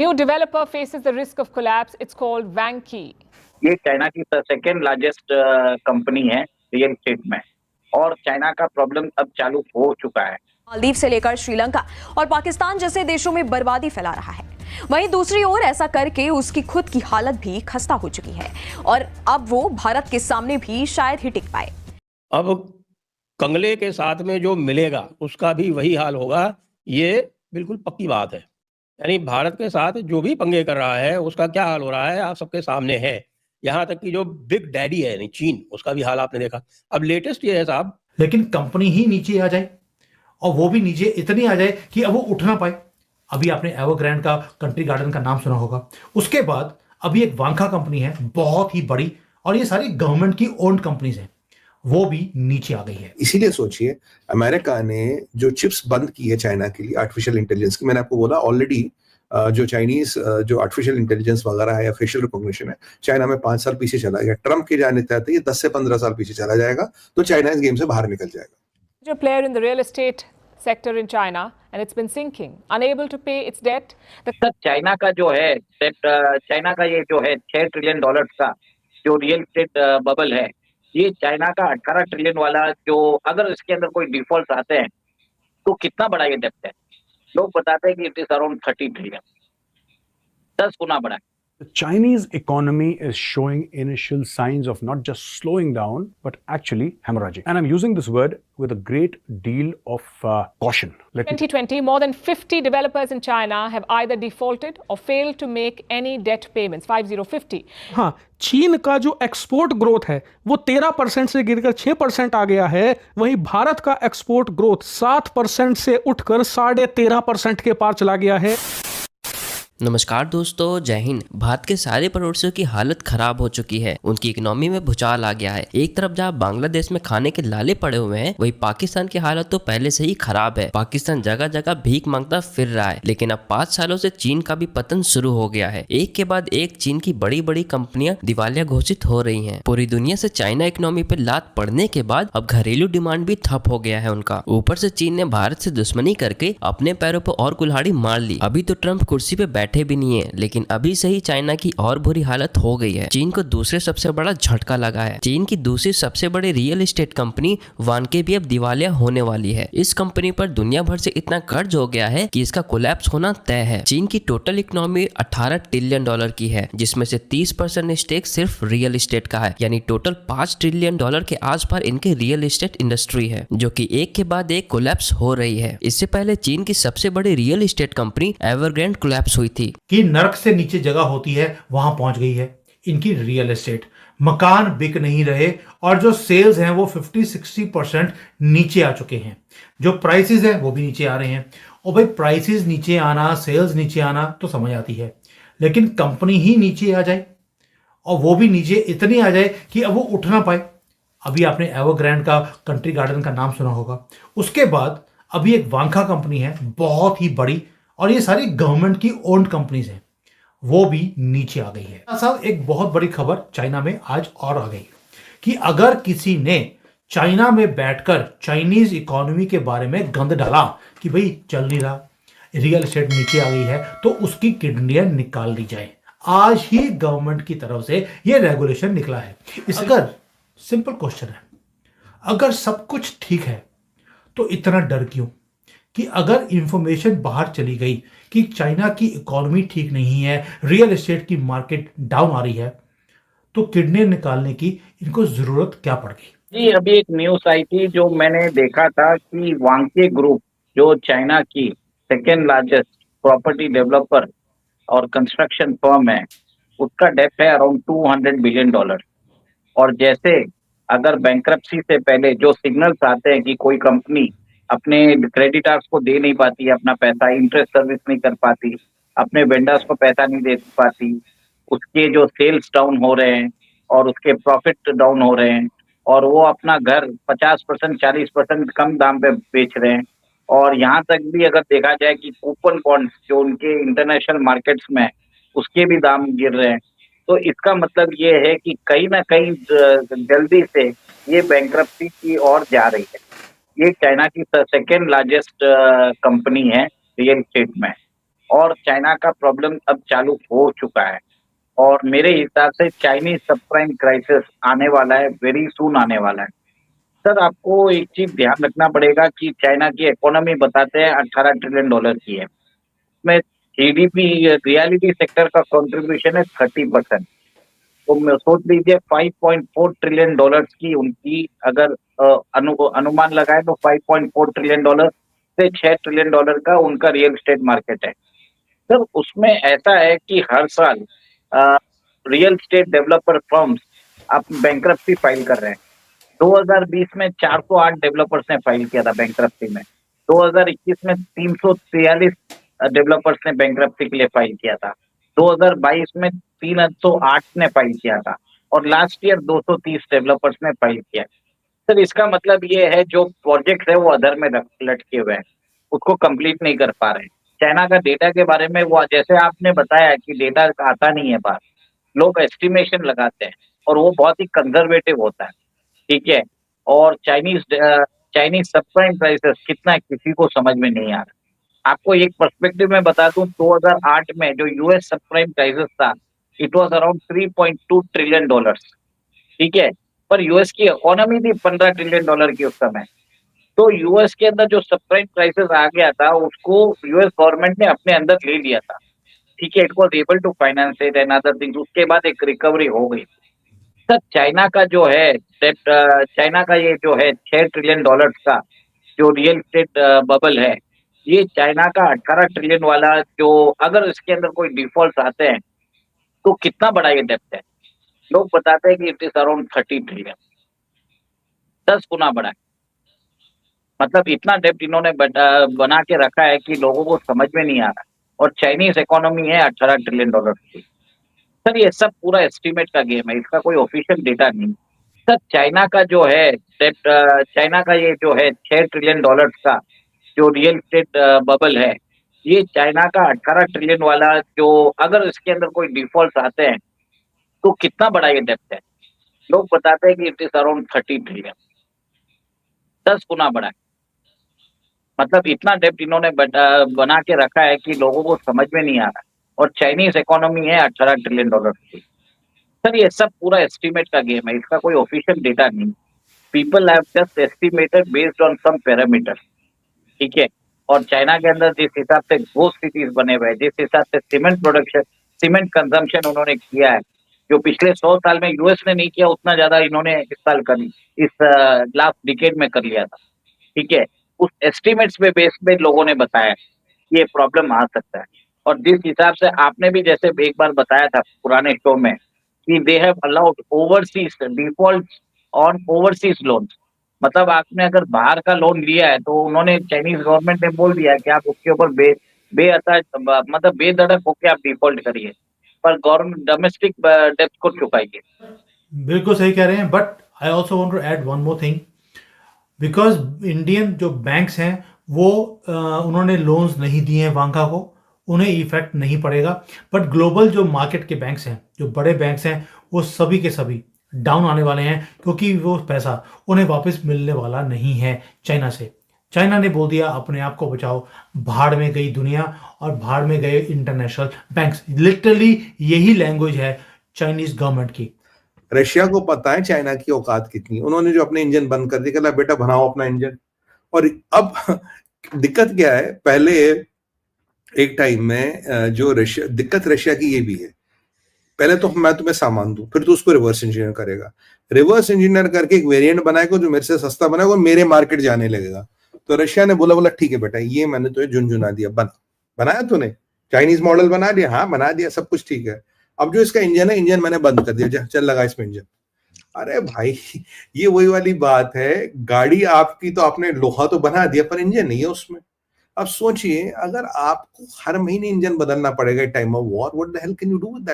New developer faces the risk of collapse. It's called Vanke. ये China की second largest company है real estate में, और China का प्रॉब्लम अब चालू हो चुका है। मालदीव से लेकर श्रीलंका और पाकिस्तान जैसे देशों में बर्बादी फैला रहा है। वहीं दूसरी ओर ऐसा करके उसकी खुद की हालत भी खस्ता हो चुकी है और अब वो भारत के सामने भी शायद ही टिक पाए। अब कंगले के साथ में जो मिलेगा उसका भी वही हाल होगा, ये बिल्कुल पक्की बात है। यानी भारत के साथ जो भी पंगे कर रहा है उसका क्या हाल हो रहा है आप सबके सामने है। यहाँ तक कि जो बिग डैडी है यानी चीन, उसका भी हाल आपने देखा। अब लेटेस्ट ये है साहब, लेकिन कंपनी ही नीचे आ जाए, और वो भी नीचे इतनी आ जाए कि अब वो उठ ना पाए। अभी आपने एवरग्रैंड का कंट्री गार्डन का नाम सुना होगा। उसके बाद अभी एक वांका कंपनी है बहुत ही बड़ी, और ये सारी गवर्नमेंट की ओन्ड कंपनीज हैं, वो भी नीचे आ गई है। इसीलिए सोचिए अमेरिका ने जो चिप्स बंद की है चाइना के लिए आर्टिफिशियल इंटेलिजेंस की, मैंने आपको बोला ऑलरेडी जो चाइनीज जो आर्टिफिशियल इंटेलिजेंस वगैरह है या फेशियल रिकॉग्निशन है, चाइना में 5 साल पीछे चला गया। ट्रम्प के जाने तहत ये 10 से 15 साल पीछे चला जाएगा, तो चाइना इस गेम से बाहर निकल जाएगा। Player in the real estate sector in China, and it's been sinking, unable to pay its debt. China का जो है चाइना का ये जो है $6 ट्रिलियन का जो रियल एस्टेट बबल है, ये चाइना का 18 ट्रिलियन वाला, जो अगर इसके अंदर कोई डिफॉल्ट आते हैं तो कितना बड़ा ये डेप्ट है। लोग बताते हैं कि इट इज अराउंड 30 ट्रिलियन, 10 गुना बड़ा है। The Chinese economy is showing initial signs of not just slowing down, but actually hemorrhaging. And I'm using this word with a great deal of caution. 2020, more than 50 developers in China have either defaulted or failed to make any debt payments. 5050. हाँ, चीन का जो export growth है वो 13% से गिरकर 6% आ गया है। वहीं भारत का एक्सपोर्ट ग्रोथ 7% से उठकर 13.5% के पार चला गया है। नमस्कार दोस्तों, जय हिंद। भारत के सारे पड़ोसियों की हालत खराब हो चुकी है, उनकी इकोनॉमी में भूचाल आ गया है। एक तरफ जहां बांग्लादेश में खाने के लाले पड़े हुए हैं, वहीं पाकिस्तान की हालत तो पहले से ही खराब है। पाकिस्तान जगह जगह भीख मांगता फिर रहा है, लेकिन अब 5 सालों से चीन का भी पतन शुरू हो गया है। एक के बाद एक चीन की बड़ी बड़ी कंपनियां दिवालिया घोषित हो रही है। पूरी दुनिया से चाइना इकोनॉमी पे लात पड़ने के बाद अब घरेलू डिमांड भी ठप हो गया है उनका। ऊपर से चीन ने भारत से दुश्मनी करके अपने पैरों पर और कुल्हाड़ी मार ली। अभी तो ट्रम्प कुर्सी पे बैठे भी नहीं है, लेकिन अभी से ही चाइना की और बुरी हालत हो गई है। चीन को दूसरे सबसे बड़ा झटका लगा है। चीन की दूसरी सबसे बड़ी रियल एस्टेट कंपनी वानके भी अब दिवालिया होने वाली है। इस कंपनी पर दुनिया भर से इतना कर्ज हो गया है कि इसका कोलैप्स होना तय है। चीन की टोटल इकोनॉमी $18 ट्रिलियन की है, जिसमें से 30% स्टेक सिर्फ रियल एस्टेट का है, यानी टोटल $5 ट्रिलियन के आसपास इनके रियल एस्टेट इंडस्ट्री है, जो कि एक के बाद एक कोलैप्स हो रही है। इससे पहले चीन की सबसे बड़ी real estate company Evergrande collapse हुई थी। कि नरक से नीचे जगह होती है वहां पहुंच गई है इनकी रियल एस्टेट। मकान बिक नहीं रहे और जो सेल्स हैं वो 50-60% नीचे आ चुके हैं। जो प्राइसेस हैं वो भी नीचे आ रहे हैं। और भाई प्राइसेस नीचे आना, सेल्स नीचे आना तो समझ आती है, लेकिन कंपनी ही नीचे आ जाए, और वो भी नीचे इतनी आ जाए कि अब वो उठ ना पाए। अभी आपने एवरग्रैंड का कंट्री गार्डन का नाम सुना होगा। उसके बाद अभी एक वांका कंपनी है बहुत ही बड़ी, और ये सारी गवर्नमेंट की ओन्ड कंपनीज हैं, वो भी नीचे आ गई है। साथ एक बहुत बड़ी खबर चाइना में आज और आ गई कि अगर किसी ने चाइना में बैठकर चाइनीज इकोनॉमी के बारे में गंद डाला कि भाई चल नहीं रहा, रियल एस्टेट नीचे आ गई है, तो उसकी किडनियां निकाल ली जाए। आज ही गवर्नमेंट की तरफ से ये रेगुलेशन निकला है। अगर सिंपल क्वेश्चन है, अगर सब कुछ ठीक है तो इतना डर क्यों? कि अगर इंफॉर्मेशन बाहर चली गई कि चाइना की इकोनॉमी ठीक नहीं है, रियल एस्टेट की मार्केट डाउन आ रही है, तो किडनी निकालने की इनको जरूरत क्या पड़ गई? जी, अभी एक न्यूज आई थी जो मैंने देखा था कि वांके ग्रुप जो चाइना की सेकेंड लार्जेस्ट प्रॉपर्टी डेवलपर और कंस्ट्रक्शन फर्म है, उसका डेप्ट है अराउंड $200 बिलियन। और जैसे अगर बैंक्रप्सी से पहले जो सिग्नल्स आते हैं कि कोई कंपनी अपने क्रेडिटर्स को दे नहीं पाती है अपना पैसा, इंटरेस्ट सर्विस नहीं कर पाती, अपने वेंडर्स को पैसा नहीं दे पाती, उसके जो सेल्स डाउन हो रहे हैं और उसके प्रॉफिट डाउन हो रहे हैं, और वो अपना घर 50% 40% कम दाम पे बेच रहे हैं। और यहाँ तक भी अगर देखा जाए कि कूपन बॉन्ड्स जो उनके इंटरनेशनल मार्केट्स में है, उसके भी दाम गिर रहे हैं। तो इसका मतलब ये है कि कहीं ना कहीं जल्दी से ये बैंक्रप्सी की ओर जा रही है। ये चाइना की सेकेंड लार्जेस्ट कंपनी है रियल एस्टेट में, और चाइना का प्रॉब्लम अब चालू हो चुका है और मेरे हिसाब से चाइनीज सबप्राइम क्राइसिस आने वाला है, वेरी सून आने वाला है। सर आपको एक चीज ध्यान रखना पड़ेगा कि चाइना की इकोनॉमी बताते हैं $18 ट्रिलियन की है, इसमें जीडीपी रियलिटी सेक्टर का कंट्रीब्यूशन है 30%। तो सोच लीजिए $5.4 ट्रिलियन की उनकी अगर अनुमान लगाए तो $5.4 ट्रिलियन से $6 ट्रिलियन का उनका रियल एस्टेट मार्केट है। सर उसमें ऐसा है कि हर साल रियल एस्टेट डेवलपर फर्म्स आप बैंक्रप्सी फाइल कर रहे हैं। 2020 में 408 डेवलपर्स ने फाइल किया था बैंक्रप्सी में, 2021 में 343 डेवलपर्स ने बैंक्रप्सी के लिए फाइल किया था, 2022 में 308 ने फाइल किया था और लास्ट ईयर 230 डेवलपर्स ने फाइल किया। सर इसका मतलब ये है जो प्रोजेक्ट है वो अधर में लटके हुए हैं, उसको कंप्लीट नहीं कर पा रहे। चाइना का डेटा के बारे में वो जैसे आपने बताया कि डेटा आता नहीं है बाहर, लोग एस्टिमेशन लगाते हैं और वो बहुत ही कंजर्वेटिव होता है, ठीक है। और चाइनीज सबप्राइम प्राइसेस कितना है किसी को समझ में नहीं आ रहा। आपको एक पर्सपेक्टिव में बता दूं, 2008 में जो यूएस सबप्राइम प्राइसेस था इट वाज अराउंड $3.2 ट्रिलियन, ठीक है, पर यूएस की इकोनॉमी थी $15 ट्रिलियन की उस समय। तो यूएस के अंदर जो सबप्राइम प्राइसेस आ गया था उसको यूएस गवर्नमेंट ने अपने अंदर ले लिया था, ठीक है, it was able to finance it and other things. उसके बाद एक रिकवरी हो गई। सर चाइना का जो है चाइना का ये जो है $6 ट्रिलियन का जो रियल एस्टेट बबल है, ये चाइना का 18 ट्रिलियन वाला जो अगर इसके अंदर कोई डिफॉल्ट आते हैं तो कितना बड़ा ये डेप्थ है। लोग बताते हैं कि इट इज अराउंड 30 ट्रिलियन, 10 गुना बड़ा है। मतलब इतना डेप्थ इन्होंने बना के रखा है कि लोगों को समझ में नहीं आ रहा। और चाइनीज इकोनॉमी है $18 ट्रिलियन की। सर ये सब पूरा एस्टिमेट का गेम है, इसका कोई ऑफिशियल डेटा नहीं। सर चाइना का जो है चाइना का ये जो है $6 ट्रिलियन का जो रियल एस्टेट बबल है, ये चाइना का 18 ट्रिलियन वाला जो अगर इसके अंदर कोई डिफॉल्ट आते हैं तो कितना बड़ा ये डेप्थ है। लोग बताते हैं कि इट इज अराउंड 30 ट्रिलियन, 10 गुना बड़ा है। मतलब इतना डेप्थ इन्होंने बना के रखा है कि लोगों को समझ में नहीं आ रहा। और चाइनीज इकोनॉमी है $18 ट्रिलियन की। सर ये सब पूरा एस्टिमेट का गेम है, इसका कोई ऑफिशियल डेटा नहीं। People have just estimated based on some parameter, ठीक है। और चाइना के अंदर जिस हिसाब से घोस्ट सिटीज बने हुए हैं, जिस हिसाब से सीमेंट कंजम्पशन उन्होंने किया है, जो पिछले 100 साल में यूएस ने नहीं किया उतना ज्यादा इन्होंने इस साल इस लास्ट डिकेड में कर लिया था, ठीक है। उस एस्टिमेट्स पे बेस पे लोगों ने बताया ये प्रॉब्लम आ सकता है। और जिस हिसाब से आपने भी जैसे एक बार बताया था पुराने शो में कि they have allowed overseas default on overseas loans, मतलब आपने अगर बाहर का लोन लिया है तो उन्होंने चाइनीज गवर्नमेंट ने बोल दिया कि आप उसके ऊपर मतलब बेधड़क होकर आप डिफॉल्ट करिए, पर गवर्नमेंट डोमेस्टिक डेब्ट को चुकाइए। बिल्कुल सही कह रहे हैं, but I also want to add one more thing, because Indian जो बैंक्स हैं वो उन्होंने लोन्स नहीं दिए हैं वांका को, उन्हें इफेक्ट नहीं पड़ेगा। बट ग्लोबल जो मार्केट के बैंक्स हैं, जो बड़े बैंक्स हैं, वो सभी के सभी डाउन आने वाले हैं, क्योंकि वो पैसा उन्हें वापस मिलने वाला नहीं है चाइना से। चाइना ने बोल दिया अपने आप को बचाओ, भाड़ में गई दुनिया और भाड़ में गए इंटरनेशनल बैंक्स। लिटरली यही लैंग्वेज है चाइनीज गवर्नमेंट की। रशिया को पता है चाइना की औकात कितनी। उन्होंने जो अपने इंजन बंद कर दिया, कहला बेटा बनाओ अपना इंजन। और अब दिक्कत क्या है, पहले एक टाइम में जो दिक्कत रशिया की ये भी है, पहले तो मैं तुम्हें सामान दूं, फिर तू उसको रिवर्स इंजीनियर करेगा, रिवर्स इंजीनियर करके एक वेरिएंट बनाएगा जो मेरे से सस्ता बनाएगा और मेरे मार्केट जाने लगेगा। तो रशिया ने बोला ठीक है बेटा, ये मैंने तुम्हें झुनझुना दिया, बनाया तूने, चाइनीज मॉडल बना दिया, हाँ बना दिया, सब कुछ ठीक है। अब जो इसका इंजन है, इंजन मैंने बंद कर दिया, चल लगा इसमें इंजन। अरे भाई ये वही वाली बात है, गाड़ी आपकी तो आपने लोहा तो बना दिया पर इंजन नहीं है उसमें। अब सोचिए अगर आपको हर महीने इंजन बदलना पड़ेगा time of war, what the hell can you do with that?